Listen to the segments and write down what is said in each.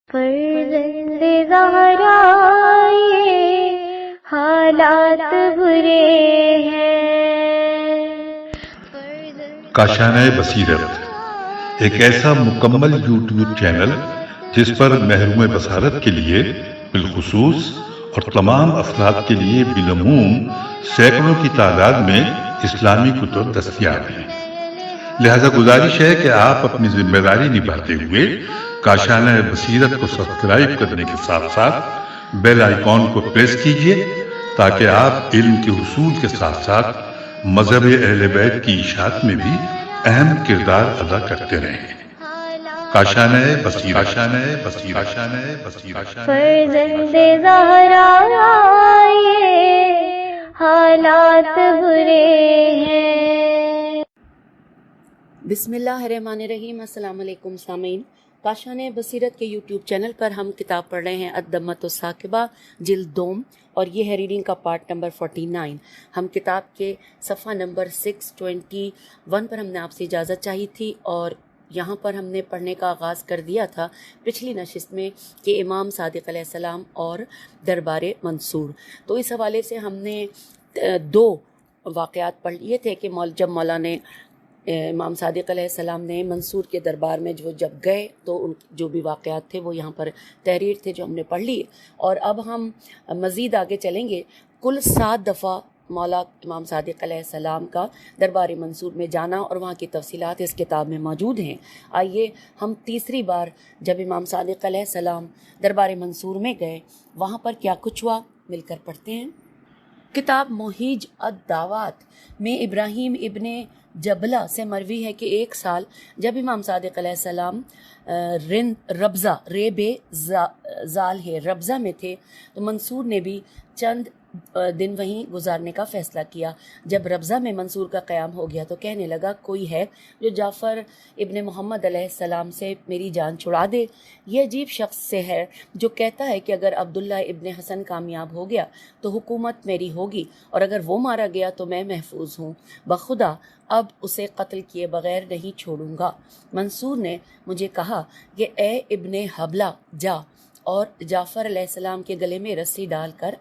فرزند زہرا یہ حالات برے ہیں۔ کاشانہ بصیرت ایک ایسا مکمل یوٹیوب چینل جس پر محروم بصارت کے لیے بالخصوص اور تمام افراد کے لیے بالعموم سینکڑوں کی تعداد میں اسلامی کتب دستیاب ہیں۔ لہذا گزارش ہے کہ آپ اپنی ذمہ داری نبھاتے ہوئے کاشانہ بصیرت کو سبسکرائب کرنے کے ساتھ ساتھ بیل آئیکن کو پریس کیجیے تاکہ آپ علم کے حصول کے ساتھ ساتھ مذہب اہل بیت کی اشاعت میں بھی اہم کردار ادا کرتے رہیں۔ کاشانہ بصیرت۔ فرزند زہرا یہ حالات برے ہیں۔ بسم اللہ الرحمن الرحیم۔ السلام علیکم سامعین، کاشانہ بصیرت کے یوٹیوب چینل پر ہم کتاب پڑھ رہے ہیں الدمۃ الثاقبہ جلد دوم، اور یہ ہے ریڈنگ کا پارٹ نمبر 49۔ ہم کتاب کے صفحہ نمبر 621 پر ہم نے آپ سے اجازت چاہی تھی، اور یہاں پر ہم نے پڑھنے کا آغاز کر دیا تھا پچھلی نشست میں کہ امام صادق علیہ السلام اور دربار منصور۔ تو اس حوالے سے ہم نے 2 واقعات پڑھ لیے تھے کہ جب مولانا امام صادق علیہ السلام نے منصور کے دربار میں جب گئے تو ان جو بھی واقعات تھے وہ یہاں پر تحریر تھے جو ہم نے پڑھ لی، اور اب ہم مزید آگے چلیں گے۔ کل 7 دفعہ مولا امام صادق علیہ السلام کا دربار منصور میں جانا اور وہاں کی تفصیلات اس کتاب میں موجود ہیں۔ آئیے ہم تیسری بار جب امام صادق علیہ السلام دربار منصور میں گئے وہاں پر کیا کچھ ہوا مل کر پڑھتے ہیں۔ کتاب محیج الدعوات میں ابراہیم ابن جبلہ سے مروی ہے کہ ایک سال جب امام صادق علیہ السلام ربضہ ربضہ میں تھے تو منصور نے بھی چند دن وہیں گزارنے کا فیصلہ کیا۔ جب ربضہ میں منصور کا قیام ہو گیا تو کہنے لگا کوئی ہے جو جعفر ابن محمد علیہ السلام سے میری جان چھڑا دے۔ یہ عجیب شخص سے ہے جو کہتا ہے کہ اگر عبداللہ ابن حسن کامیاب ہو گیا تو حکومت میری ہوگی، اور اگر وہ مارا گیا تو میں محفوظ ہوں۔ بخدا اب اسے قتل کیے بغیر نہیں چھوڑوں گا۔ منصور نے مجھے کہا کہ اے ابن حبلہ جا اور جعفر علیہ السلام کے گلے میں رسی ڈال کر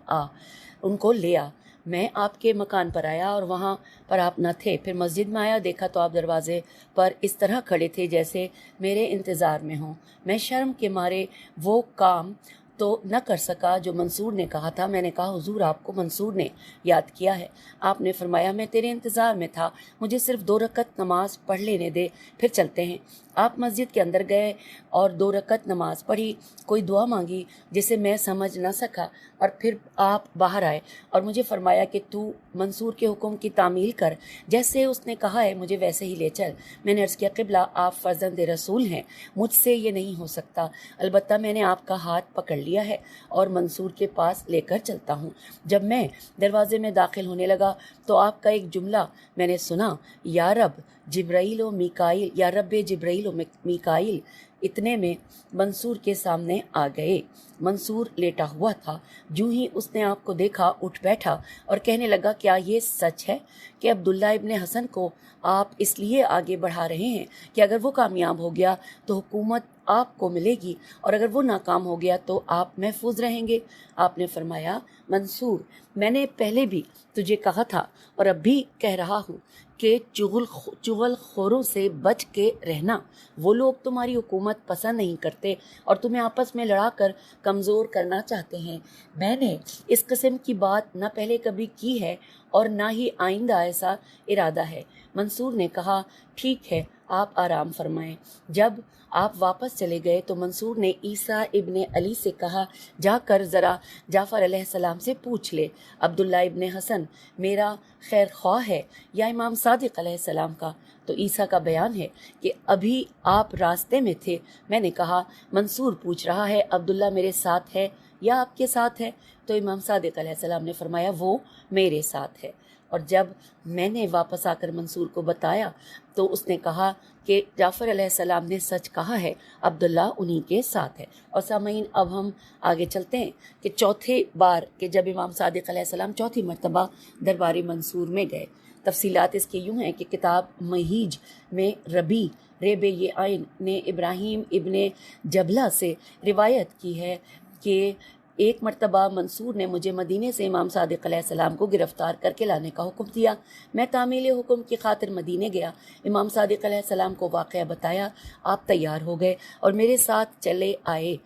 ان کو لے آ۔ میں آپ کے مکان پر آیا اور وہاں پر آپ نہ تھے۔ پھر مسجد میں آیا، دیکھا تو آپ دروازے پر اس طرح کھڑے تھے جیسے میرے انتظار میں ہوں۔ میں شرم کے مارے وہ کام تو نہ کر سکا جو منصور نے کہا تھا۔ میں نے کہا حضور آپ کو منصور نے یاد کیا ہے؟ آپ نے فرمایا میں تیرے انتظار میں تھا، مجھے صرف 2 رکعت نماز پڑھ لینے دے پھر چلتے ہیں۔ آپ مسجد کے اندر گئے اور 2 رکعت نماز پڑھی، کوئی دعا مانگی جسے میں سمجھ نہ سکا، اور پھر آپ باہر آئے اور مجھے فرمایا کہ تو منصور کے حکم کی تعمیل کر، جیسے اس نے کہا ہے مجھے ویسے ہی لے چل۔ میں نے عرض کیا قبلہ آپ فرزند رسول ہیں، مجھ سے یہ نہیں ہو سکتا، البتہ میں نے آپ کا ہاتھ پکڑ لیا ہے اور منصور کے پاس لے کر چلتا ہوں۔ جب میں دروازے میں داخل ہونے لگا تو آپ کا ایک جملہ میں نے سنا، یا رب جبرائیل و میکائیل، یا رب جبرائیل و میکائیل۔ اتنے میں منصور کے سامنے آ گئے۔ منصور لیٹا ہوا تھا۔ جو ہی اس نے آپ کو دیکھا اٹھ بیٹھا اور کہنے لگا کیا یہ سچ ہے کہ عبداللہ ابن حسن کو آپ اس لیے آگے بڑھا رہے ہیں کہ اگر وہ کامیاب ہو گیا تو حکومت آپ کو ملے گی، اور اگر وہ ناکام ہو گیا تو آپ محفوظ رہیں گے؟ آپ نے فرمایا منصور، میں نے پہلے بھی تجھے کہا تھا اور اب بھی کہہ رہا ہوں کہ چغل خوروں سے بچ کے رہنا۔ وہ لوگ تمہاری حکومت پسند نہیں کرتے اور تمہیں آپس میں لڑا کر کمزور کرنا چاہتے ہیں۔ میں نے اس قسم کی بات نہ پہلے کبھی کی ہے اور نہ ہی آئندہ ایسا ارادہ ہے۔ منصور نے کہا ٹھیک ہے، آپ آرام فرمائیں۔ جب آپ واپس چلے گئے تو منصور نے عیسیٰ ابن علی سے کہا جا کر ذرا جعفر علیہ السلام سے پوچھ لے عبداللہ ابن حسن میرا خیر خواہ ہے یا امام صادق علیہ السلام کا؟ تو عیسیٰ کا بیان ہے کہ ابھی آپ راستے میں تھے، میں نے کہا منصور پوچھ رہا ہے عبداللہ میرے ساتھ ہے یا آپ کے ساتھ ہے؟ تو امام صادق علیہ السلام نے فرمایا وہ میرے ساتھ ہے۔ اور جب میں نے واپس آ کر منصور کو بتایا تو اس نے کہا کہ جعفر علیہ السلام نے سچ کہا ہے، عبداللہ انہی کے ساتھ ہے۔ اور سامعین اب ہم آگے چلتے ہیں کہ چوتھے بار کہ جب امام صادق علیہ السلام چوتھی مرتبہ دربار منصور میں گئے، تفصیلات اس کے یوں ہیں کہ کتاب مہیج میں ربی ریب آئین نے ابراہیم ابن جبلہ سے روایت کی ہے کہ ایک مرتبہ منصور نے مجھے مدینے سے امام صادق علیہ السلام کو گرفتار کر کے لانے کا حکم دیا۔ میں تعمیل حکم کی خاطر مدینے گیا، امام صادق علیہ السلام کو واقعہ بتایا، آپ تیار ہو گئے اور میرے ساتھ چلے آئے۔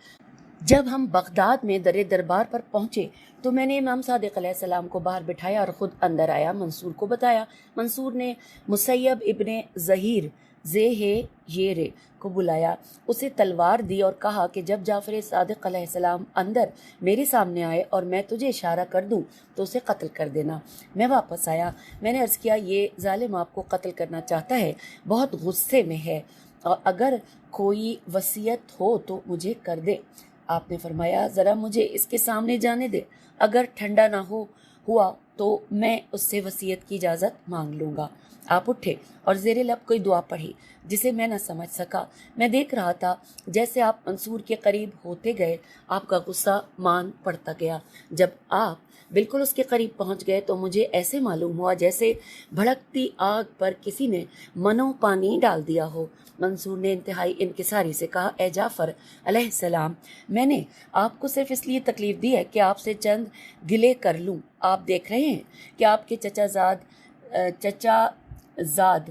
جب ہم بغداد میں در دربار پر پہنچے تو میں نے امام صادق علیہ السلام کو باہر بٹھایا اور خود اندر آیا، منصور کو بتایا۔ منصور نے مسیب ابن ظہیر یہ کو بلایا، اسے تلوار دی اور کہا کہ جب جعفر صادق علیہ السلام اندر میرے سامنے آئے اور میں تجھے اشارہ کر دوں تو اسے قتل کر دینا۔ میں واپس آیا، میں نے عرض کیا یہ ظالم آپ کو قتل کرنا چاہتا ہے، بہت غصے میں ہے، اور اگر کوئی وصیت ہو تو مجھے کر دے۔ آپ نے فرمایا ذرا مجھے اس کے سامنے جانے دے، اگر ٹھنڈا نہ ہوا تو میں اس سے وصیت کی اجازت مانگ لوں گا۔ آپ اٹھے اور زیر لب کوئی دعا پڑھی جسے میں نہ سمجھ سکا۔ میں دیکھ رہا تھا جیسے آپ منصور کے قریب ہوتے گئے آپ کا غصہ مان پڑتا گیا۔ جب آپ بالکل اس کے قریب پہنچ گئے تو مجھے ایسے معلوم ہوا جیسے بھڑکتی آگ پر کسی نے منو پانی ڈال دیا ہو۔ منصور نے انتہائی انکساری سے کہا اے جعفر علیہ السلام، میں نے آپ کو صرف اس لیے تکلیف دی ہے کہ آپ سے چند گلے کر لوں۔ آپ دیکھ رہے ہیں کہ آپ کے چچا زاد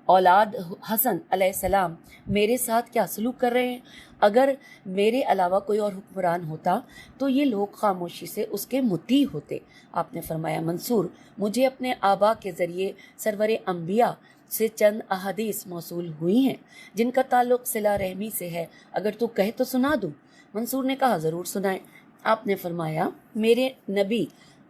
اولاد حسن علیہ السلام میرے ساتھ کیا سلوک کر رہے ہیں۔ اگر میرے علاوہ کوئی اور حکمران ہوتا تو یہ لوگ خاموشی سے اس کے مطیع ہوتے۔ آپ نے فرمایا منصور، مجھے اپنے آبا کے ذریعے سرور انبیاء سے چند احادیث موصول ہوئی ہیں جن کا تعلق صلہ رحمی سے ہے، اگر تو کہے تو سنا دوں۔ منصور نے کہا ضرور سنائیں۔ آپ نے فرمایا میرے نبی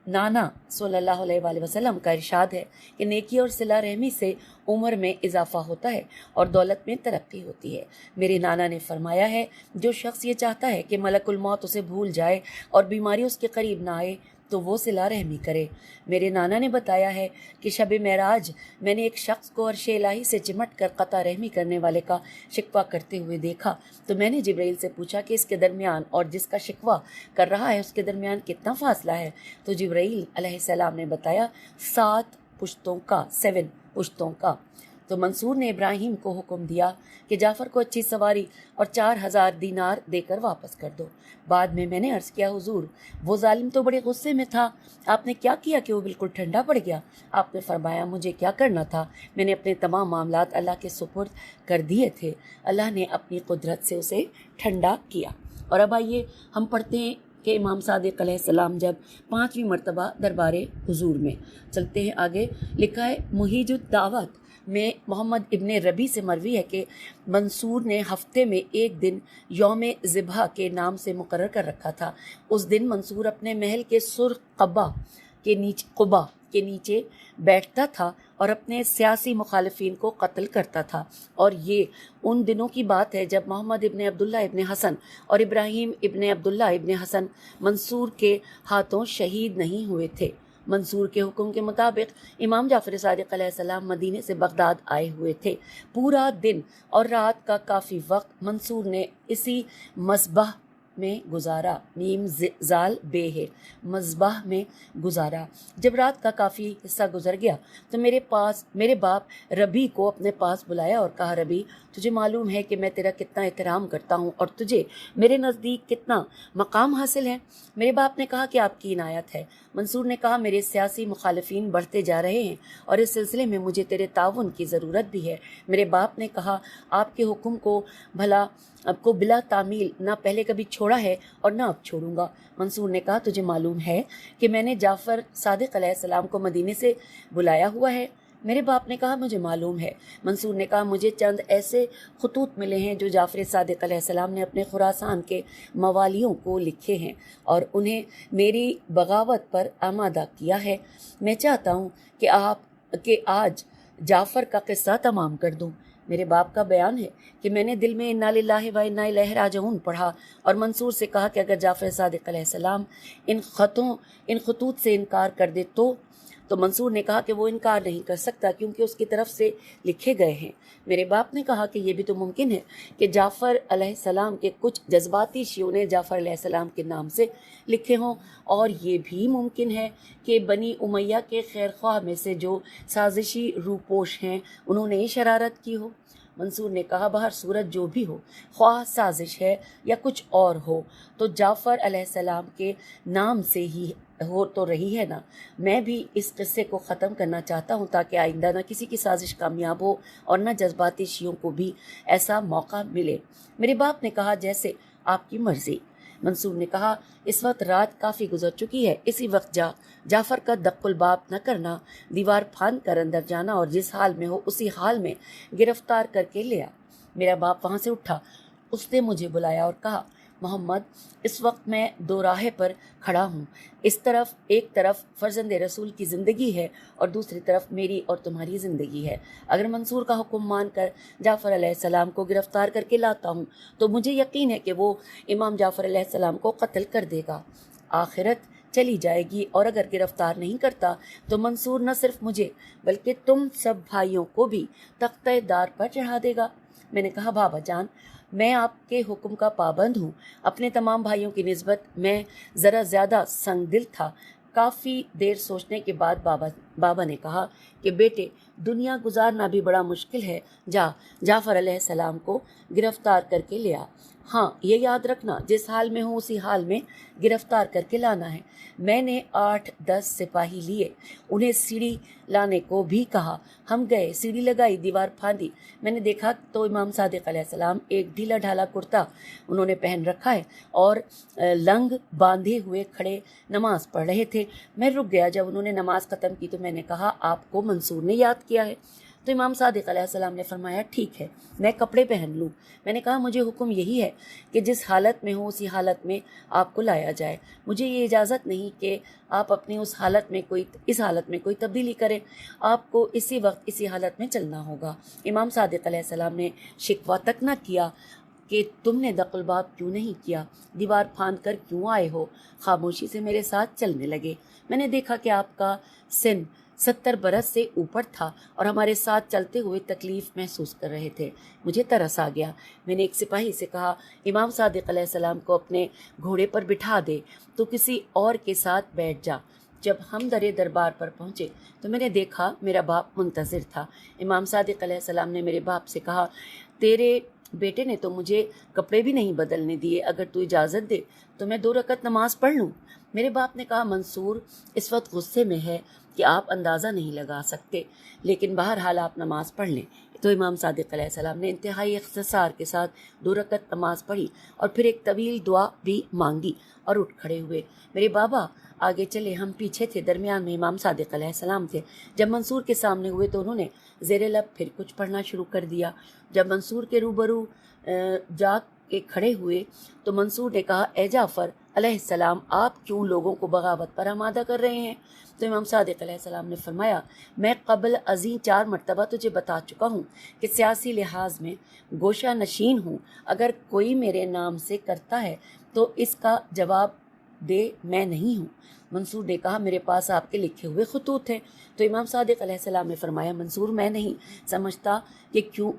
نانا صلی اللہ علیہ وآلہ وسلم کا ارشاد ہے کہ نیکی اور صلہ رحمی سے عمر میں اضافہ ہوتا ہے اور دولت میں ترقی ہوتی ہے۔ میرے نانا نے فرمایا ہے جو شخص یہ چاہتا ہے کہ ملک الموت اسے بھول جائے اور بیماری اس کے قریب نہ آئے تو وہ صلہ رحمی کرے۔ میرے نانا نے بتایا ہے کہ شب معراج میں نے ایک شخص کو عرش الہی سے چمٹ کر قطع رحمی کرنے والے کا شکوہ کرتے ہوئے دیکھا، تو میں نے جبرائیل سے پوچھا کہ اس کے درمیان اور جس کا شکوہ کر رہا ہے اس کے درمیان کتنا فاصلہ ہے، تو جبرائیل علیہ السلام نے بتایا 7 پشتوں کا۔ تو منصور نے ابراہیم کو حکم دیا کہ جعفر کو اچھی سواری اور 4000 دینار دے کر واپس کر دو۔ بعد میں نے عرض کیا حضور وہ ظالم تو بڑے غصے میں تھا، آپ نے کیا کیا کہ وہ بالکل ٹھنڈا پڑ گیا؟ آپ نے فرمایا مجھے کیا کرنا تھا، میں نے اپنے تمام معاملات اللہ کے سپرد کر دیے تھے، اللہ نے اپنی قدرت سے اسے ٹھنڈا کیا۔ اور اب آئیے ہم پڑھتے ہیں کہ امام صادق علیہ السلام جب 5ویں مرتبہ دربار حضور میں چلتے ہیں۔ آگے لکھا ہے مہیج الدعوت میں محمد ابن ربی سے مروی ہے کہ منصور نے ہفتے میں ایک دن یوم ذبح کے نام سے مقرر کر رکھا تھا۔ اس دن منصور اپنے محل کے سرخ قبا کے نیچے بیٹھتا تھا اور اپنے سیاسی مخالفین کو قتل کرتا تھا، اور یہ ان دنوں کی بات ہے جب محمد ابن عبداللہ ابن حسن اور ابراہیم ابن عبداللہ ابن حسن منصور کے ہاتھوں شہید نہیں ہوئے تھے۔ منصور کے حکم کے مطابق امام جعفر صادق علیہ السلام مدینے سے بغداد آئے ہوئے تھے۔ پورا دن اور رات کا کافی وقت منصور نے اسی مذبح میں گزارا، میم زال بے ہے، مذبح میں گزارا۔ جب رات کا کافی حصہ گزر گیا تو میرے باپ ربی کو اپنے پاس بلایا اور کہا ربی تجھے معلوم ہے کہ میں تیرا کتنا احترام کرتا ہوں اور تجھے میرے نزدیک کتنا مقام حاصل ہے۔ میرے باپ نے کہا کہ آپ کی عنایت ہے۔ منصور نے کہا میرے سیاسی مخالفین بڑھتے جا رہے ہیں اور اس سلسلے میں مجھے تیرے تعاون کی ضرورت بھی ہے۔ میرے باپ نے کہا آپ کے حکم کو بلا تعمیل نہ پہلے کبھی چھوڑا ہے اور نہ اب چھوڑوں گا۔ منصور نے کہا تجھے معلوم ہے کہ میں نے جعفر صادق علیہ السلام کو مدینے سے بلایا ہوا ہے؟ میرے باپ نے کہا مجھے معلوم ہے۔ منصور نے کہا مجھے چند ایسے خطوط ملے ہیں جو جعفر صادق علیہ السلام نے اپنے خراسان کے موالیوں کو لکھے ہیں اور انہیں میری بغاوت پر آمادہ کیا ہے۔ میں چاہتا ہوں کہ آج جعفر کا قصہ تمام کر دوں۔ میرے باپ کا بیان ہے کہ میں نے دل میں انا للہ و انا الیہ راجعون پڑھا اور منصور سے کہا کہ اگر جعفر صادق علیہ السلام ان خطوط سے انکار کر دے تو تو منصور نے کہا کہ وہ انکار نہیں کر سکتا کیونکہ اس کی طرف سے لکھے گئے ہیں۔ میرے باپ نے کہا کہ یہ بھی تو ممکن ہے کہ جعفر علیہ السلام کے کچھ جذباتی شیعوں نے جعفر علیہ السلام کے نام سے لکھے ہوں، اور یہ بھی ممکن ہے کہ بنی امیہ کے خیر خواہ میں سے جو سازشی روپوش ہیں انہوں نے شرارت کی ہو۔ منصور نے کہا بہر صورت جو بھی ہو، خواہ سازش ہے یا کچھ اور ہو، تو جعفر علیہ السلام کے نام سے ہی ہو تو رہی ہے نا۔ میں بھی اس قصے کو ختم کرنا چاہتا ہوں تاکہ آئندہ نہ کسی کی سازش کامیاب ہو اور نہ جذباتی شیعوں کو بھی ایسا موقع ملے۔ میرے باپ نے کہا جیسے آپ کی مرضی۔ منصور نے کہا اس وقت رات کافی گزر چکی ہے، اسی وقت جعفر کا دق الباب نہ کرنا، دیوار پھاند کر اندر جانا اور جس حال میں ہو اسی حال میں گرفتار کر کے لیا۔ میرا باپ وہاں سے اٹھا، اس نے مجھے بلایا اور کہا محمد اس وقت میں دو راہے پر کھڑا ہوں، ایک طرف فرزند رسول کی زندگی ہے اور دوسری طرف میری اور تمہاری زندگی ہے۔ اگر منصور کا حکم مان کر جعفر علیہ السلام کو گرفتار کر کے لاتا ہوں تو مجھے یقین ہے کہ وہ امام جعفر علیہ السلام کو قتل کر دے گا، آخرت چلی جائے گی، اور اگر گرفتار نہیں کرتا تو منصور نہ صرف مجھے بلکہ تم سب بھائیوں کو بھی تختہ دار پر چڑھا دے گا۔ میں نے کہا بابا جان میں آپ کے حکم کا پابند ہوں۔ اپنے تمام بھائیوں کی نسبت میں ذرا زیادہ سنگ دل تھا۔ کافی دیر سوچنے کے بعد بابا نے کہا کہ بیٹے دنیا گزارنا بھی بڑا مشکل ہے، جعفر علیہ السلام کو گرفتار کر کے لیا۔ ہاں یہ یاد رکھنا جس حال میں ہوں اسی حال میں گرفتار کر کے لانا ہے۔ میں نے 8-10 سپاہی لیے، انہیں سیڑھی لانے کو بھی کہا۔ ہم گئے، سیڑھی لگائی، دیوار پھاندی۔ میں نے دیکھا تو امام صادق علیہ السلام ایک ڈھیلا ڈھالا کرتا انہوں نے پہن رکھا ہے اور لنگ باندھے ہوئے کھڑے نماز پڑھ رہے تھے۔ میں رک گیا۔ جب انہوں نے نماز ختم کی تو میں نے کہا آپ کو منصور نے یاد کیا ہے؟ تو امام صادق علیہ السلام نے فرمایا ٹھیک ہے میں کپڑے پہن لوں۔ میں نے کہا مجھے حکم یہی ہے کہ جس حالت میں ہوں اسی حالت میں آپ کو لایا جائے، مجھے یہ اجازت نہیں کہ آپ اپنی اس حالت میں کوئی تبدیلی کریں، آپ کو اسی وقت اسی حالت میں چلنا ہوگا۔ امام صادق علیہ السلام نے شکوہ تک نہ کیا کہ تم نے دق الباب کیوں نہیں کیا، دیوار پھاند کر کیوں آئے ہو، خاموشی سے میرے ساتھ چلنے لگے۔ میں نے دیکھا کہ آپ کا سن 70 برس سے اوپر تھا اور ہمارے ساتھ چلتے ہوئے تکلیف محسوس کر رہے تھے۔ مجھے ترس آ گیا۔ میں نے ایک سپاہی سے کہا امام صادق علیہ السلام کو اپنے گھوڑے پر بٹھا دے تو کسی اور کے ساتھ بیٹھ جا۔ جب ہم دربار پر پہنچے تو میں نے دیکھا میرا باپ منتظر تھا۔ امام صادق علیہ السلام نے میرے باپ سے کہا تیرے بیٹے نے تو مجھے کپڑے بھی نہیں بدلنے دیے، اگر تو اجازت دے تو میں 2 رکعت نماز پڑھ لوں۔ میرے باپ نے کہا منصور اس وقت غصے میں ہے کہ آپ اندازہ نہیں لگا سکتے، لیکن بہرحال آپ نماز پڑھ لیں۔ تو امام صادق علیہ السلام نے انتہائی اختصار کے ساتھ 2 رکعت نماز پڑھی اور پھر ایک طویل دعا بھی مانگی اور اٹھ کھڑے ہوئے۔ میرے بابا آگے چلے، ہم پیچھے تھے، درمیان میں امام صادق علیہ السلام تھے۔ جب منصور کے سامنے ہوئے تو انہوں نے زیر لب پھر کچھ پڑھنا شروع کر دیا۔ جب منصور کے روبرو جا کے کھڑے ہوئے تو منصور نے کہا اے جعفر علیہ السلام آپ کیوں لوگوں کو بغاوت پر آمادہ کر رہے ہیں؟ تو امام صادق علیہ السلام نے فرمایا میں قبل ازیں 4 مرتبہ تجھے بتا چکا ہوں کہ سیاسی لحاظ میں گوشہ نشین ہوں، اگر کوئی میرے نام سے کرتا ہے تو اس کا جواب دے میں نہیں ہوں۔ منصور نے کہا میرے پاس آپ کے لکھے ہوئے خطوط ہیں۔ تو امام صادق علیہ السلام نے فرمایا منصور میں نہیں سمجھتا کہ کیوں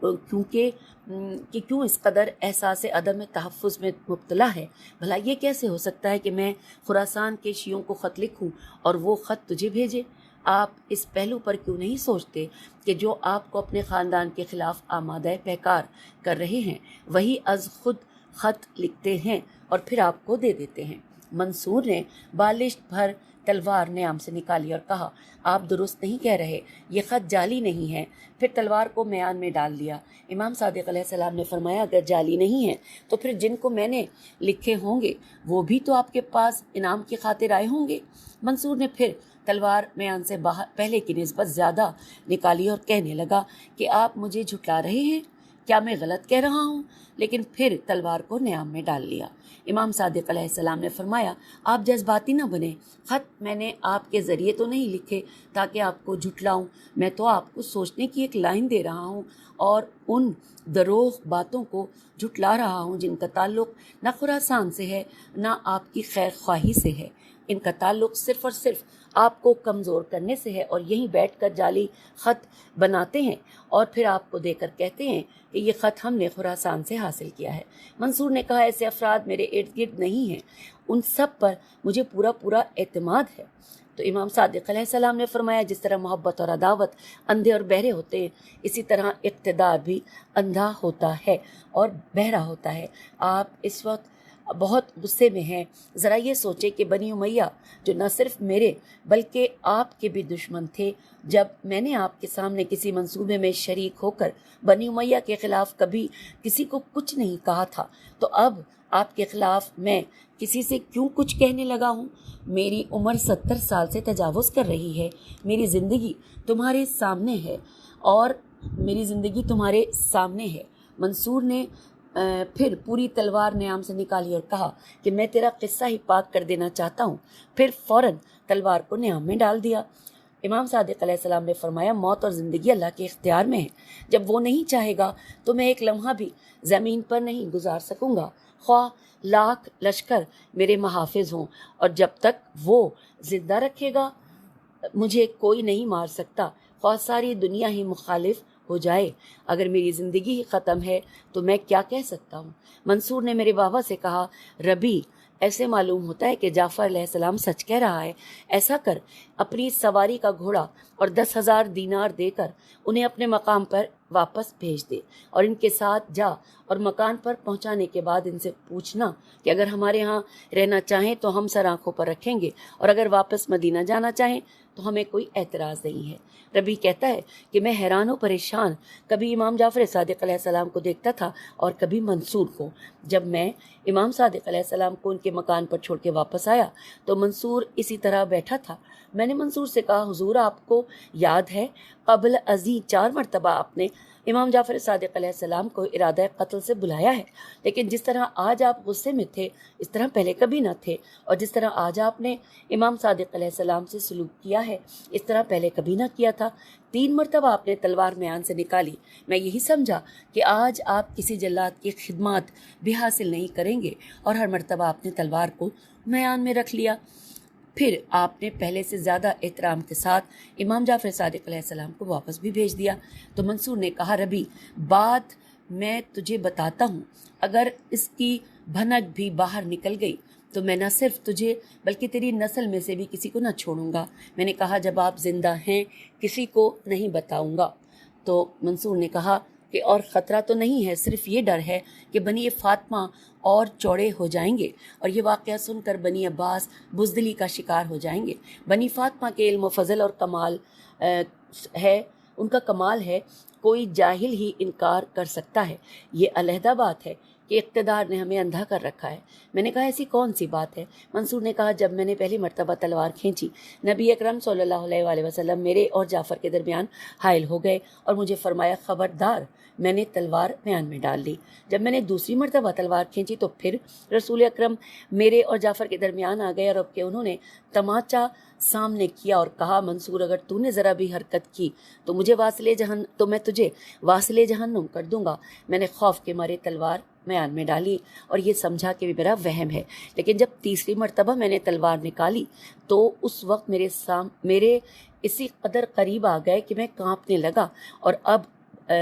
اس قدر احساس عدم تحفظ میں مبتلا ہے۔ بھلا یہ کیسے ہو سکتا ہے کہ میں خراسان کے شیعوں کو خط لکھوں اور وہ خط تجھے بھیجے؟ آپ اس پہلو پر کیوں نہیں سوچتے کہ جو آپ کو اپنے خاندان کے خلاف آمادہ پیکار کر رہے ہیں وہی از خود خط لکھتے ہیں اور پھر آپ کو دے دیتے ہیں۔ منصور نے بالشت بھر تلوار نیام سے نکالی اور کہا آپ درست نہیں کہہ رہے، یہ خط جعلی نہیں ہے۔ پھر تلوار کو میان میں ڈال لیا۔ امام صادق علیہ السلام نے فرمایا اگر جعلی نہیں ہے تو پھر جن کو میں نے لکھے ہوں گے وہ بھی تو آپ کے پاس انعام کی خاطر آئے ہوں گے۔ منصور نے پھر تلوار میان سے پہلے کی نسبت زیادہ نکالی اور کہنے لگا کہ آپ مجھے جھٹلا رہے ہیں، کیا میں غلط کہہ رہا ہوں؟ لیکن پھر تلوار کو نیام میں ڈال لیا۔ امام صادق علیہ السلام نے فرمایا آپ جذباتی نہ بنیں، خط میں نے آپ کے ذریعے تو نہیں لکھے تاکہ آپ کو جھٹلاؤں، میں تو آپ کو سوچنے کی ایک لائن دے رہا ہوں اور ان دروغ باتوں کو جھٹلا رہا ہوں جن کا تعلق نہ خراسان سے ہے نہ آپ کی خیر خواہی سے ہے۔ ان کا تعلق صرف اور صرف آپ کو کمزور کرنے سے ہے اور یہیں بیٹھ کر جعلی خط بناتے ہیں اور پھر آپ کو دے کر کہتے ہیں کہ یہ خط ہم نے خراسان سے حاصل کیا ہے۔ منصور نے کہا ایسے افراد میرے ارد گرد نہیں ہیں، ان سب پر مجھے پورا اعتماد ہے۔ تو امام صادق علیہ السلام نے فرمایا جس طرح محبت اور عداوت اندھے اور بہرے ہوتے ہیں، اسی طرح اقتدار بھی اندھا ہوتا ہے اور بہرا ہوتا ہے۔ آپ اس وقت بہت غصے میں ہیں، ذرا یہ سوچیں کہ بنی امیہ جو نہ صرف میرے بلکہ آپ کے بھی دشمن تھے، جب میں نے آپ کے سامنے کسی منصوبے میں شریک ہو کر بنی امیہ کے خلاف کبھی کسی کو کچھ نہیں کہا تھا، تو اب آپ کے خلاف میں کسی سے کیوں کچھ کہنے لگا ہوں؟ میری عمر 70 سال سے تجاوز کر رہی ہے، میری زندگی تمہارے سامنے ہے اور میری زندگی تمہارے سامنے ہے۔ منصور نے پھر پوری تلوار نیام سے نکالی اور کہا کہ میں تیرا قصہ ہی پاک کر دینا چاہتا ہوں، پھر فوراً تلوار کو نیام میں ڈال دیا۔ امام صادق علیہ السلام نے فرمایا موت اور زندگی اللہ کے اختیار میں ہے، جب وہ نہیں چاہے گا تو میں ایک لمحہ بھی زمین پر نہیں گزار سکوں گا، خواہ لاکھ لشکر میرے محافظ ہوں، اور جب تک وہ زندہ رکھے گا مجھے کوئی نہیں مار سکتا، خواہ ساری دنیا ہی مخالف ہو جائے۔ اگر میری زندگی ہی ختم ہے تو میں کیا کہہ سکتا ہوں؟ منصور نے میرے بابا سے کہا ربی، ایسے معلوم ہوتا ہے کہ جعفر علیہ السلام سچ کہہ رہا ہے، ایسا کر اپنی سواری کا گھوڑا اور 10,000 دینار دے کر انہیں اپنے مقام پر واپس بھیج دے اور ان کے ساتھ جا اور مکان پر پہنچانے کے بعد ان سے پوچھنا کہ اگر ہمارے ہاں رہنا چاہیں تو ہم سر آنکھوں پر رکھیں گے اور اگر واپس مدینہ جانا چاہیں تو ہمیں کوئی اعتراض نہیں ہے۔ ربی کہتا ہے کہ میں حیران و پریشان کبھی امام جعفر صادق علیہ السلام کو دیکھتا تھا اور کبھی منصور کو۔ جب میں امام صادق علیہ السلام کو ان کے مکان پر چھوڑ کے واپس آیا تو منصور اسی طرح بیٹھا تھا۔ میں نے منصور سے کہا حضور آپ کو یاد ہے قبل ازیں 4 مرتبہ آپ نے امام جعفر صادق علیہ السلام کو ارادہ قتل سے بلایا ہے، لیکن جس طرح آج آپ غصے میں تھے اس طرح پہلے کبھی نہ تھے، اور جس طرح آج آپ نے امام صادق علیہ السلام سے سلوک کیا ہے اس طرح پہلے کبھی نہ کیا تھا۔ 3 مرتبہ آپ نے تلوار میان سے نکالی، میں یہی سمجھا کہ آج آپ کسی جلاد کی خدمات بھی حاصل نہیں کریں گے، اور ہر مرتبہ آپ نے تلوار کو میان میں رکھ لیا۔ پھر آپ نے پہلے سے زیادہ احترام کے ساتھ امام جعفر صادق علیہ السلام کو واپس بھی بھیج دیا۔ تو منصور نے کہا ربی، بات میں تجھے بتاتا ہوں، اگر اس کی بھنک بھی باہر نکل گئی تو میں نہ صرف تجھے بلکہ تیری نسل میں سے بھی کسی کو نہ چھوڑوں گا۔ میں نے کہا جب آپ زندہ ہیں کسی کو نہیں بتاؤں گا۔ تو منصور نے کہا کہ اور خطرہ تو نہیں ہے، صرف یہ ڈر ہے کہ بنی فاطمہ اور چوڑے ہو جائیں گے اور یہ واقعہ سن کر بنی عباس بزدلی کا شکار ہو جائیں گے۔ بنی فاطمہ کے علم و فضل اور کمال ہے، ان کا کمال ہے، کوئی جاہل ہی انکار کر سکتا ہے۔ یہ علیحدہ بات ہے کہ اقتدار نے ہمیں اندھا کر رکھا ہے۔ میں نے کہا ایسی کون سی بات ہے؟ منصور نے کہا جب میں نے پہلی مرتبہ تلوار کھینچی نبی اکرم صلی اللہ علیہ وآلہ وسلم میرے اور جعفر کے درمیان حائل ہو گئے اور مجھے فرمایا خبردار، میں نے تلوار میان میں ڈال لی۔ جب میں نے دوسری مرتبہ تلوار کھینچی تو پھر رسول اکرم میرے اور جعفر کے درمیان آ گئے اور اب کہ انہوں نے تماچا سامنے کیا اور کہا منصور اگر تو نے ذرا بھی حرکت کی تو میں تجھے واصل جہنم کر دوں گا۔ میں نے خوف کے مارے تلوار میان میں ڈالی اور یہ سمجھا کہ میرا وہم ہے، لیکن جب تیسری مرتبہ میں نے تلوار نکالی تو اس وقت میرے اسی قدر قریب آ گئے کہ میں کانپنے لگا، اور اب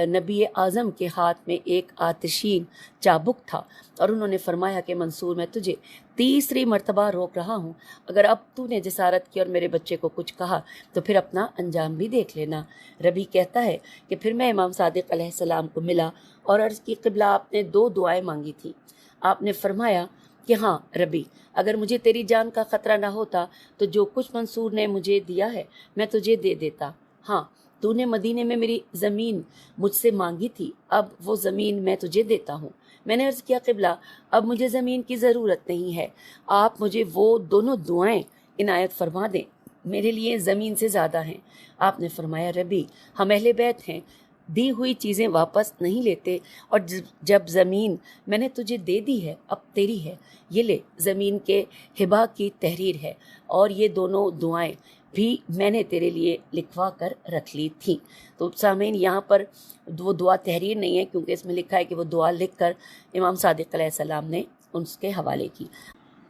نبی اعظم کے ہاتھ میں ایک آتشین چابک تھا اور انہوں نے فرمایا کہ منصور میں تجھے تیسری مرتبہ روک رہا ہوں، اگر اب تو نے جسارت کی اور میرے بچے کو کچھ کہا تو پھر اپنا انجام بھی دیکھ لینا۔ ربی کہتا ہے کہ پھر میں امام صادق علیہ السلام کو ملا اور عرض کی قبلہ آپ نے 2 دعائیں مانگی تھی۔ آپ نے فرمایا کہ ہاں ربی، اگر مجھے تیری جان کا خطرہ نہ ہوتا تو جو کچھ منصور نے مجھے دیا ہے میں تجھے دے دیتا۔ ہاں، تو نے مدینے میں میری زمین مجھ سے مانگی تھی، اب وہ زمین میں تجھے دیتا ہوں۔ میں نے عرض کیا قبلہ اب مجھے زمین کی ضرورت نہیں ہے، آپ مجھے وہ دونوں دعائیں عنایت فرما دیں، میرے لیے زمین سے زیادہ ہیں۔ آپ نے فرمایا ربی، ہم اہل بیت ہیں، دی ہوئی چیزیں واپس نہیں لیتے، اور جب زمین میں نے تجھے دے دی ہے اب تیری ہے، یہ لے زمین کے ہبہ کی تحریر ہے، اور یہ دونوں دعائیں بھی میں نے تیرے لیے لکھوا کر رکھ لی تھیں۔ تو سامعین یہاں پر وہ دعا تحریر نہیں ہے کیونکہ اس میں لکھا ہے کہ وہ دعا لکھ کر امام صادق علیہ السلام نے اس کے حوالے کی۔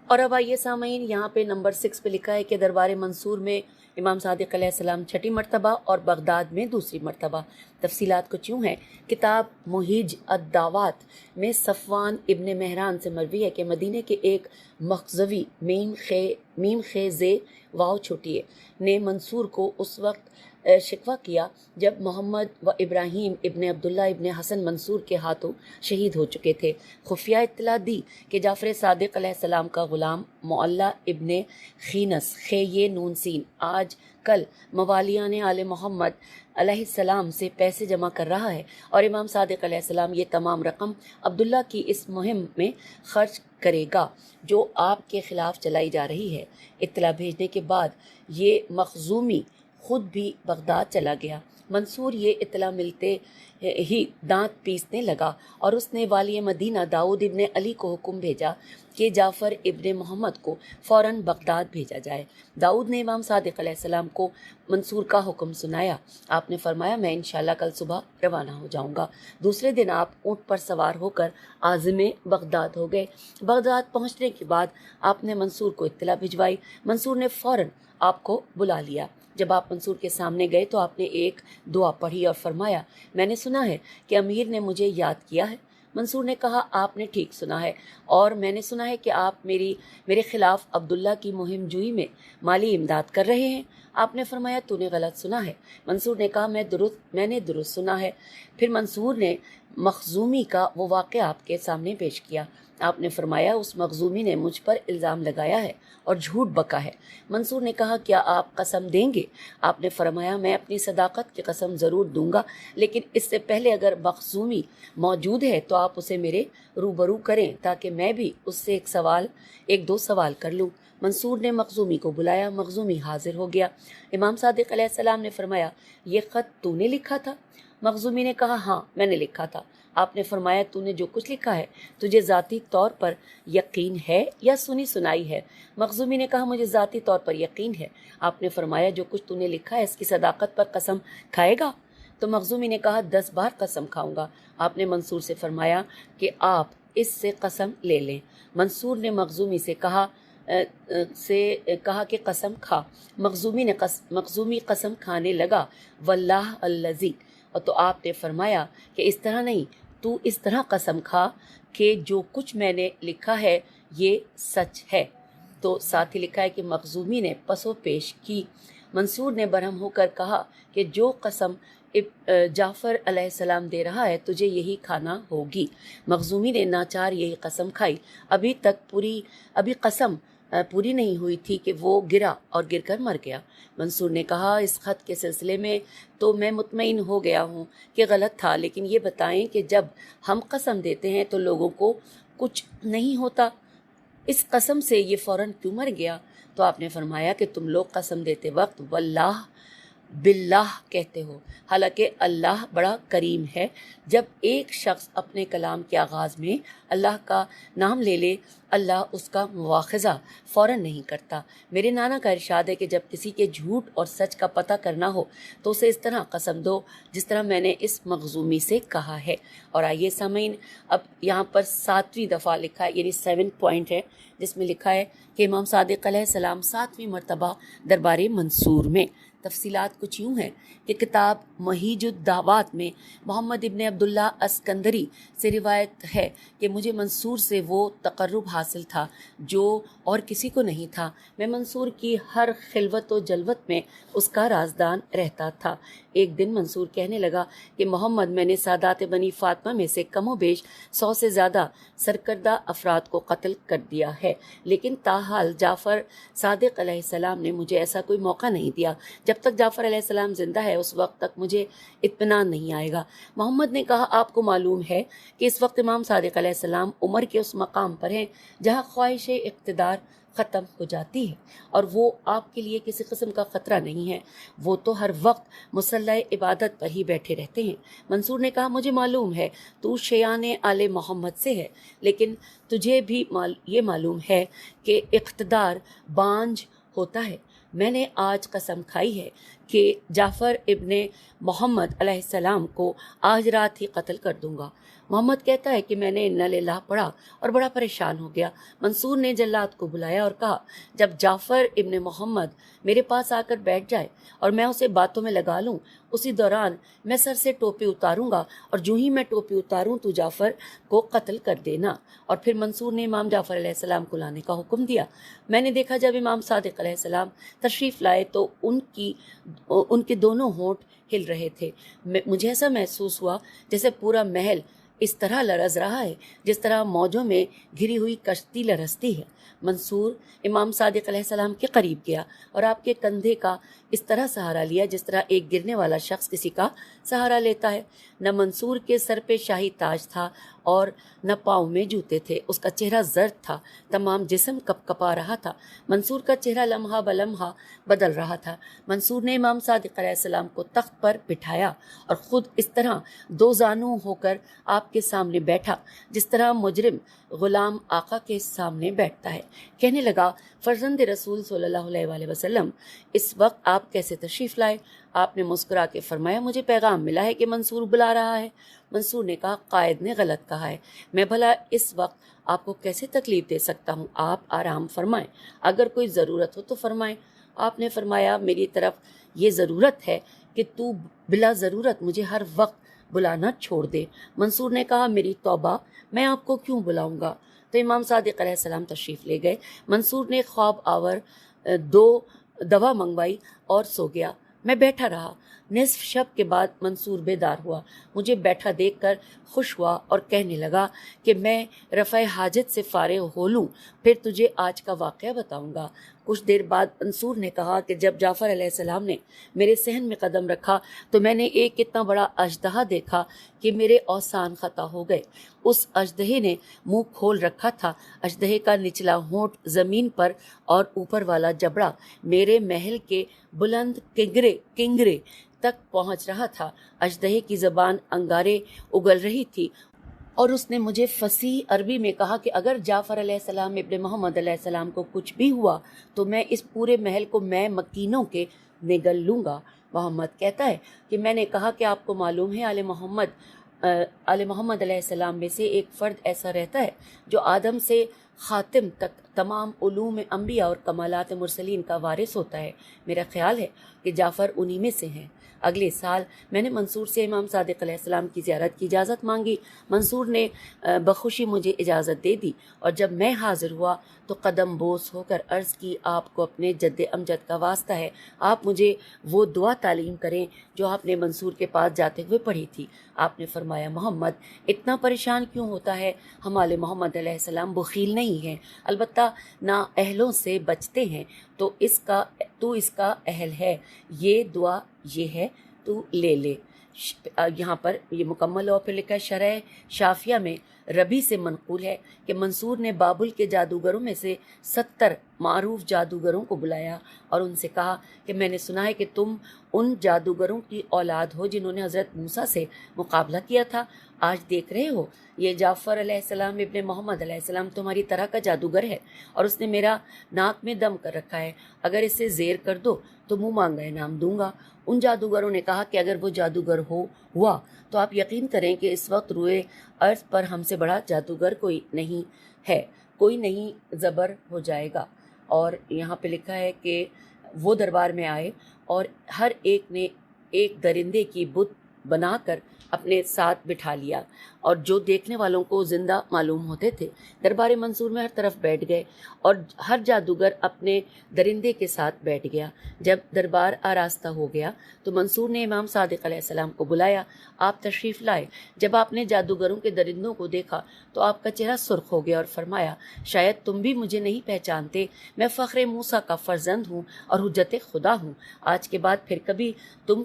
اور اب آئیے سامعین، یہاں پہ نمبر 6 پہ لکھا ہے کہ دربار منصور میں امام صادق علیہ السلام چھٹی مرتبہ اور بغداد میں دوسری مرتبہ۔ تفصیلات کچھ یوں ہیں۔ کتاب محیج الدعوات میں صفوان ابن مہران سے مروی ہے کہ مدینے کے ایک مخزوی میم خے زے واو چھوٹی ہے نے منصور کو اس وقت شکوہ کیا جب محمد و ابراہیم ابن عبداللہ ابن حسن منصور کے ہاتھوں شہید ہو چکے تھے۔ خفیہ اطلاع دی کہ جعفر صادق علیہ السلام کا غلام معلی ابن خینس خے نون سین آج کل موالیان آل محمد علیہ السلام سے پیسے جمع کر رہا ہے اور امام صادق علیہ السلام یہ تمام رقم عبداللہ کی اس مہم میں خرچ کرے گا جو آپ کے خلاف چلائی جا رہی ہے۔ اطلاع بھیجنے کے بعد یہ مخزومی خود بھی بغداد چلا گیا۔ منصور یہ اطلاع ملتے ہی دانت پیسنے لگا اور اس نے والی مدینہ داؤد ابن علی کو حکم بھیجا کہ جعفر ابن محمد کو فوراً بغداد بھیجا جائے۔ داؤد نے امام صادق علیہ السلام کو منصور کا حکم سنایا۔ آپ نے فرمایا میں انشاءاللہ کل صبح روانہ ہو جاؤں گا۔ دوسرے دن آپ اونٹ پر سوار ہو کر عازم بغداد ہو گئے۔ بغداد پہنچنے کے بعد آپ نے منصور کو اطلاع بھجوائی۔ منصور نے فوراً آپ کو بلا لیا۔ جب آپ منصور کے سامنے گئے تو آپ نے ایک دعا پڑھی اور فرمایا میں نے سنا ہے کہ امیر نے مجھے یاد کیا ہے۔ منصور نے کہا آپ نے ٹھیک سنا ہے اور میں نے سنا ہے کہ آپ میرے خلاف عبداللہ کی مہم جوئی میں مالی امداد کر رہے ہیں۔ آپ نے فرمایا تو نے غلط سنا ہے۔ منصور نے کہا میں نے درست سنا ہے۔ پھر منصور نے مخزومی کا وہ واقعہ آپ کے سامنے پیش کیا۔ آپ نے فرمایا اس مخزومی نے مجھ پر الزام لگایا ہے اور جھوٹ بکا ہے۔ منصور نے کہا کیا آپ قسم دیں گے؟ آپ نے فرمایا میں اپنی صداقت کی قسم ضرور دوں گا، لیکن اس سے پہلے اگر مخزومی موجود ہے تو آپ اسے میرے روبرو کریں تاکہ میں بھی اس سے ایک دو سوال کر لوں۔ منصور نے مخزومی کو بلایا۔ مخزومی حاضر ہو گیا۔ امام صادق علیہ السلام نے فرمایا یہ خط تو نے لکھا تھا؟ مخزومی نے کہا ہاں میں نے لکھا تھا۔ آپ نے فرمایا تو نے جو کچھ لکھا ہے تجھے ذاتی طور پر یقین ہے یا سنی سنائی ہے؟ مخزومی نے کہا مجھے ذاتی طور پر یقین ہے۔ آپ نے فرمایا جو کچھ تو نے لکھا ہے اس کی صداقت پر قسم کھائے گا؟ تو مخزومی نے کہا 10 بار قسم کھاؤں گا۔ آپ نے منصور سے فرمایا کہ آپ اس سے قسم لے لیں۔ منصور نے مخزومی سے کہا کہ قسم کھا۔ مخزومی قسم کھانے لگا واللہ الذی، اور تو آپ نے فرمایا کہ اس طرح نہیں، تو اس طرح قسم کھا کہ جو کچھ میں نے لکھا ہے یہ سچ ہے۔ تو ساتھ ہی لکھا ہے کہ مخزومی نے پسو پیش کی۔ منصور نے برہم ہو کر کہا کہ جو قسم جعفر علیہ السلام دے رہا ہے تجھے یہی کھانا ہوگی۔ مخزومی نے ناچار یہی قسم کھائی۔ ابھی قسم پوری نہیں ہوئی تھی کہ وہ گرا اور گر کر مر گیا۔ منصور نے کہا اس خط کے سلسلے میں تو میں مطمئن ہو گیا ہوں کہ غلط تھا، لیکن یہ بتائیں کہ جب ہم قسم دیتے ہیں تو لوگوں کو کچھ نہیں ہوتا، اس قسم سے یہ فوراً کیوں مر گیا؟ تو آپ نے فرمایا کہ تم لوگ قسم دیتے وقت واللہ باللہ کہتے ہو، حالانکہ اللہ بڑا کریم ہے۔ جب ایک شخص اپنے کلام کے آغاز میں اللہ کا نام لے لے اللہ اس کا مواخذہ فوراً نہیں کرتا۔ میرے نانا کا ارشاد ہے کہ جب کسی کے جھوٹ اور سچ کا پتہ کرنا ہو تو اسے اس طرح قسم دو جس طرح میں نے اس مخزومی سے کہا ہے۔ اور آئیے سامعین، اب یہاں پر 7ویں دفعہ لکھا ہے، یعنی 7 پوائنٹ ہے جس میں لکھا ہے کہ امام صادق علیہ السلام 7ویں مرتبہ دربار منصور میں۔ تفصیلات کچھ یوں ہیں کہ کتاب محیج الدعوات میں محمد ابن عبداللہ اسکندری سے روایت ہے کہ مجھے منصور سے وہ تقرب حاصل تھا جو اور کسی کو نہیں تھا۔ میں منصور کی ہر خلوت و جلوت میں اس کا رازدان رہتا تھا۔ ایک دن منصور کہنے لگا کہ محمد میں نے سادات بنی فاطمہ میں سے کم و بیش 100 سے زیادہ سرکردہ افراد کو قتل کر دیا ہے، لیکن تاحال جعفر صادق علیہ السلام نے مجھے ایسا کوئی موقع نہیں دیا۔ جب تک جعفر علیہ السلام زندہ ہے اس وقت تک مجھے اطمینان نہیں آئے گا۔ محمد نے کہا آپ کو معلوم ہے کہ اس وقت امام صادق علیہ السلام عمر کے اس مقام پر ہیں جہاں خواہش اقتدار ختم ہو جاتی ہے اور وہ آپ کے لیے کسی قسم کا خطرہ نہیں ہے، وہ تو ہر وقت مصلح عبادت پر ہی بیٹھے رہتے ہیں۔ منصور نے کہا مجھے معلوم ہے تو شیان آل محمد سے ہے، لیکن تجھے بھی یہ معلوم ہے کہ اقتدار بانجھ ہوتا ہے۔ میں نے آج قسم کھائی ہے کہ جعفر ابن محمد علیہ السلام کو آج رات ہی قتل کر دوں گا۔ محمد کہتا ہے کہ میں نے انا للہ پڑھا اور بڑا پریشان ہو گیا۔ منصور نے جلاد کو بلایا اور کہا جب جعفر ابن محمد میرے پاس آ کر بیٹھ جائے اور میں اسے باتوں میں لگا لوں، اسی دوران میں سر سے ٹوپی اتاروں گا اور جو ہی میں ٹوپی اتاروں تو جعفر کو قتل کر دینا۔ اور پھر منصور نے امام جعفر علیہ السلام کو لانے کا حکم دیا۔ میں نے دیکھا جب امام صادق علیہ السلام تشریف لائے تو ان کے دونوں ہونٹ ہل رہے تھے۔ مجھے ایسا محسوس ہوا جیسے پورا محل اس طرح لرز رہا ہے جس طرح موجوں میں گھری ہوئی کشتی لرزتی ہے۔ منصور امام صادق علیہ السلام کے قریب گیا اور آپ کے کندھے کا اس طرح سہارا لیا جس طرح ایک گرنے والا شخص کسی کا سہارا لیتا ہے۔ نہ منصور کے سر پہ شاہی تاج تھا اور نہ پاؤں میں جوتے تھے۔ اس کا چہرہ زرد تھا، تمام جسم کپ کپا رہا تھا۔ منصور کا چہرہ لمحہ بلمحہ بدل رہا تھا۔ منصور نے امام صادق علیہ السلام کو تخت پر بٹھایا اور خود اس طرح دو زانو ہو کر آپ کے سامنے بیٹھا جس طرح مجرم غلام آقا کے سامنے بیٹھتا ہے۔ کہنے لگا فرزند رسول صلی اللہ علیہ وآلہ وسلم، اس وقت آپ کیسے تشریف لائے؟ آپ نے مسکرا کے فرمایا مجھے پیغام ملا ہے کہ منصور بلا رہا ہے۔ منصور نے کہا قائد نے غلط کہا ہے، میں بھلا اس وقت آپ کو کیسے تکلیف دے سکتا ہوں؟ آپ آرام فرمائیں، اگر کوئی ضرورت ہو تو فرمائیں۔ آپ نے فرمایا میری طرف یہ ضرورت ہے کہ تو بلا ضرورت مجھے ہر وقت بلانا چھوڑ دے۔ منصور نے کہا میری توبہ، میں آپ کو کیوں بلاؤں گا؟ تو امام صادق علیہ السلام تشریف لے گئے۔ منصور نے خواب آور 2 دوا منگوائی اور سو گیا۔ میں بیٹھا رہا۔ نصف شب کے بعد منصور بیدار ہوا، مجھے بیٹھا دیکھ کر خوش ہوا اور کہنے لگا کہ میں رفع حاجت سے فارغ ہو لوں پھر تجھے آج کا واقعہ بتاؤں گا۔ کچھ دیر بعد منصور نے کہا کہ جب جعفر علیہ السلام نے میرے صحن میں قدم رکھا تو میں نے ایک اتنا بڑا اژدہا دیکھا کہ میرے اوسان خطا ہو گئے۔ اس اژدہے نے منہ کھول رکھا تھا۔ اژدہے کا نچلا ہونٹ زمین پر اور اوپر والا جبڑا میرے محل کے بلند کنگرے تک پہنچ رہا تھا۔ اژدہے کی زبان انگارے اگل رہی تھی اور اس نے مجھے فصیح عربی میں کہا کہ اگر جعفر علیہ السلام ابن محمد علیہ السلام کو کچھ بھی ہوا تو میں اس پورے محل کو میں مکینوں کے نگل لوں گا۔ محمد کہتا ہے کہ میں نے کہا کہ آپ کو معلوم ہے آل محمد علیہ السلام میں سے ایک فرد ایسا رہتا ہے جو آدم سے خاتم تک تمام علوم انبیاء اور کمالات مرسلین کا وارث ہوتا ہے۔ میرا خیال ہے کہ جعفر انہی میں سے ہیں۔ اگلے سال میں نے منصور سے امام صادق علیہ السلام کی زیارت کی اجازت مانگی۔ منصور نے بخوشی مجھے اجازت دے دی اور جب میں حاضر ہوا تو قدم بوس ہو کر عرض کی آپ کو اپنے جد امجد کا واسطہ ہے، آپ مجھے وہ دعا تعلیم کریں جو آپ نے منصور کے پاس جاتے ہوئے پڑھی تھی۔ آپ نے فرمایا محمد اتنا پریشان کیوں ہوتا ہے؟ ہمارے محمد علیہ السلام بخیل نہیں ہیں، البتہ نا اہلوں سے بچتے ہیں، تو اس کا اہل ہے۔ یہ دعا یہ ہے، تو لے لے۔ یہاں پر یہ مکمل اور پھر لکھا ہے شرح شافیہ میں ربی سے منقول ہے کہ منصور نے بابل کے جادوگروں میں سے 70 معروف جادوگروں کو بلایا اور ان سے کہا کہ میں نے سنا ہے کہ تم ان جادوگروں کی اولاد ہو جنہوں نے حضرت موسیٰ سے مقابلہ کیا تھا۔ آج دیکھ رہے ہو یہ جعفر علیہ السلام ابن محمد علیہ السلام تمہاری طرح کا جادوگر ہے اور اس نے میرا ناک میں دم کر رکھا ہے، اگر اسے زیر کر دو تو منہ مانگا انعام دوں گا۔ ان جادوگروں نے کہا کہ اگر وہ جادوگر ہوا تو آپ یقین کریں کہ اس وقت روئے ارض پر ہم سے بڑا جادوگر کوئی نہیں ہے، کوئی نہیں زبر ہو جائے گا۔ اور یہاں پہ لکھا ہے کہ وہ دربار میں آئے اور ہر ایک نے ایک درندے کی بت بنا کر اپنے ساتھ بٹھا لیا اور جو دیکھنے والوں کو زندہ معلوم ہوتے تھے دربار منصور میں ہر طرف بیٹھ گئے اور ہر جادوگر اپنے درندے کے ساتھ بیٹھ گیا۔ جب دربار آراستہ ہو گیا تو منصور نے امام صادق علیہ السلام کو بلایا۔ آپ تشریف لائے۔ جب آپ نے جادوگروں کے درندوں کو دیکھا تو آپ کا چہرہ سرخ ہو گیا اور فرمایا شاید تم بھی مجھے نہیں پہچانتے، میں فخر موسیٰ کا فرزند ہوں اور حجت خدا ہوں۔ آج کے بعد پھر کبھی تم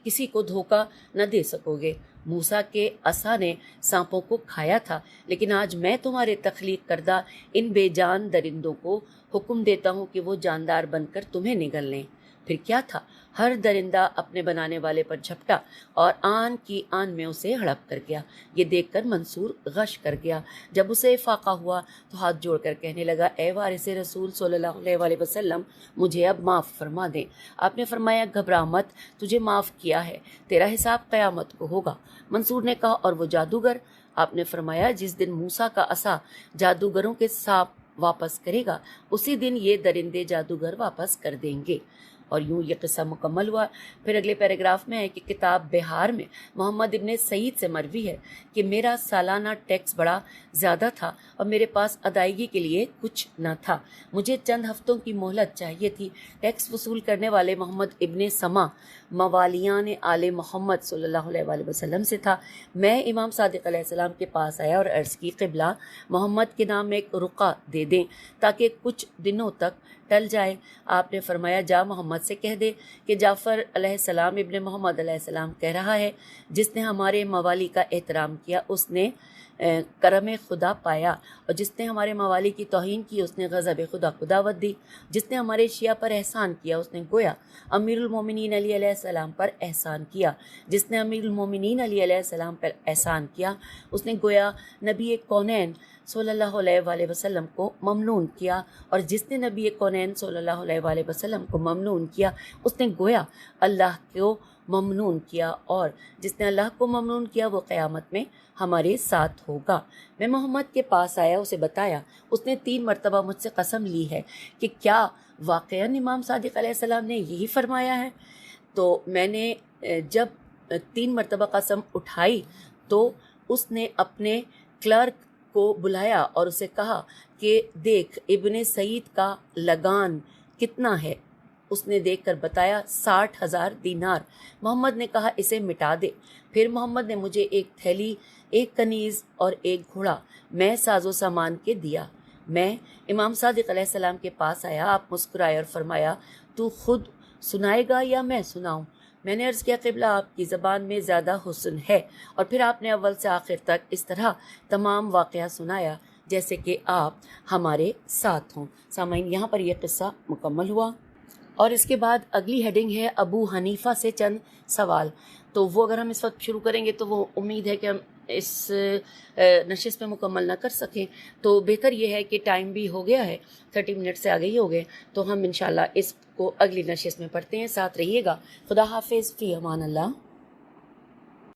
کسی کو دھوکہ نہ دے سکو گے۔ موسیٰ کے عصا نے سانپوں کو کھایا تھا، لیکن آج میں تمہارے تخلیق کردہ ان بے جان درندوں کو حکم دیتا ہوں کہ وہ جاندار بن کر تمہیں نگل لیں۔ پھر کیا تھا، ہر درندہ اپنے بنانے والے پر جھپٹا اور آن کی آن میں اسے ہڑپ کر گیا۔ یہ دیکھ کر منصور غش کر گیا۔ جب اسے افاقہ ہوا تو ہاتھ جوڑ کر کہنے لگا، اے وارث رسول صلی اللہ علیہ وسلم، مجھے اب معاف فرما دیں۔ آپ نے فرمایا، گھبرا مت، تجھے معاف کیا ہے، تیرا حساب قیامت کو ہوگا۔ منصور نے کہا، اور وہ جادوگر؟ آپ نے فرمایا، جس دن موسیٰ کا عصا جادوگروں کے ساتھ واپس کرے گا، اسی دن یہ درندے جادوگر واپس کر دیں گے۔ اور یوں یہ قصہ مکمل ہوا۔ پھر اگلے پیراگراف میں ہے کہ کتاب بہار میں محمد ابن سعید سے مروی ہے کہ میرا سالانہ ٹیکس بڑا زیادہ تھا اور میرے پاس ادائیگی کے لیے کچھ نہ تھا۔ مجھے چند ہفتوں کی مہلت چاہیے تھی۔ ٹیکس وصول کرنے والے محمد ابن سما موالیان آل محمد صلی اللہ علیہ وسلم سے تھا۔ میں امام صادق علیہ السلام کے پاس آیا اور عرض کی، قبلہ، محمد کے نام ایک رقعہ دے دیں تاکہ کچھ دنوں تک ٹل جائے۔ آپ نے فرمایا، جا محمد سے کہہ دے کہ جعفر علیہ السلام ابن محمد علیہ السلام کہہ رہا ہے، جس نے ہمارے موالی کا احترام کیا اس نے کرم خدا پایا، اور جس نے ہمارے موالی کی توہین کی اس نے غضب خدا کو دعوت دی، جس نے ہمارے شیعہ پر احسان کیا اس نے گویا امیر المومنین علی علیہ السلام پر احسان کیا، جس نے امیر المومنین علی علیہ السلام پر احسان کیا اس نے گویا نبی کونین صلی اللہ علیہ وسلم کو ممنون کیا، اور جس نے نبی کونین صلی اللہ علیہ وسلم کو ممنون کیا اس نے گویا اللہ کو ممنون کیا، اور جس نے اللہ کو ممنون کیا وہ قیامت میں ہمارے ساتھ ہوگا۔ میں محمد کے پاس آیا، اسے بتایا، اس نے 3 مرتبہ مجھ سے قسم لی ہے کہ کیا واقعاً امام صادق علیہ السلام نے یہی فرمایا ہے؟ تو میں نے جب 3 مرتبہ قسم اٹھائی تو اس نے اپنے کلرک کو بلایا اور اسے کہا کہ دیکھ ابن سعید کا لگان کتنا ہے۔ اس نے دیکھ کر بتایا 60,000 دینار۔ محمد نے کہا، اسے مٹا دے۔ پھر محمد نے مجھے ایک تھیلی، ایک کنیز اور ایک گھوڑا میں ساز و سامان کے دیا۔ میں امام صادق علیہ السلام کے پاس آیا، آپ مسکرائے اور فرمایا، تو خود سنائے گا یا میں سناؤں؟ میں نے عرض کیا، قبلہ، آپ کی زبان میں زیادہ حسن ہے۔ اور پھر آپ نے اول سے آخر تک اس طرح تمام واقعہ سنایا جیسے کہ آپ ہمارے ساتھ ہوں۔ سامعین، یہاں پر یہ قصہ مکمل ہوا، اور اس کے بعد اگلی ہیڈنگ ہے ابو حنیفہ سے چند سوال۔ تو وہ اگر ہم اس وقت شروع کریں گے تو وہ امید ہے کہ ہم اس نشست میں مکمل نہ کر سکیں، تو بہتر یہ ہے کہ ٹائم بھی ہو گیا ہے، 30 منٹ سے آگے ہی ہو گئے، تو ہم انشاءاللہ اس کو اگلی نشست میں پڑھتے ہیں۔ ساتھ رہیے گا۔ خدا حافظ، فی امان اللہ۔